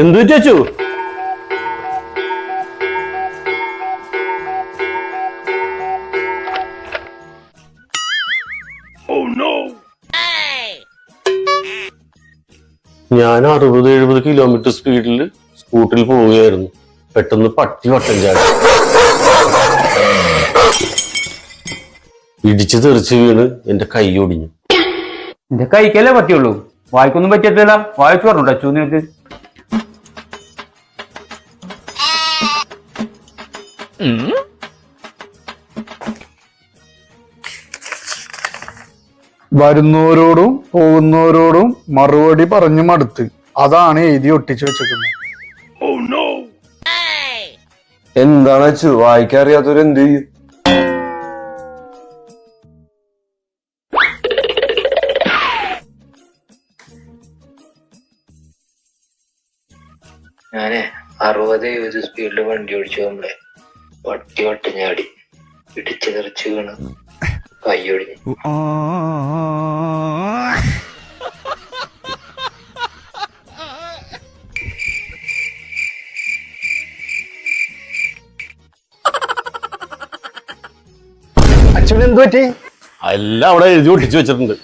എന്തു വെച്ചു? ഞാൻ 60-70 കിലോമീറ്റർ സ്പീഡിൽ സ്കൂട്ടിൽ പോവുകയായിരുന്നു. പെട്ടെന്ന് പട്ടി വട്ടം ചാടി ഇടിച്ചു തെറിച്ച് വീണ് എന്റെ കൈ ഒടിഞ്ഞു. എന്റെ കൈക്കല്ലേ പറ്റിയുള്ളൂ, വായിക്കൊന്നും പറ്റിയല്ല. വായിച്ചു പറഞ്ഞു ടച്ചു നിനക്ക്. വരുന്നവരോടും പോകുന്നവരോടും മറുപടി പറഞ്ഞു മടുത്ത് അതാണ് എഴുതി ഒട്ടിച്ചു വെച്ചിരിക്കുന്നത്. എന്താണ് അച്ചു വായിക്കാറിയാത്തവര് എന്ത് ചെയ്യും? ഞാനേ 60-70 സ്പീഡില് വണ്ടി ഓടിച്ചു പോകുമ്പളെ പട്ടി വട്ടം ചാടി ഇടിച്ചു തെറിച്ച് വീണ് കൈയൊടിഞ്ഞു. അച്ഛൻ എന്ത് പറ്റി? എല്ലാം അവിടെ എഴുതി ഒട്ടിച്ചു വെച്ചിട്ടുണ്ട്.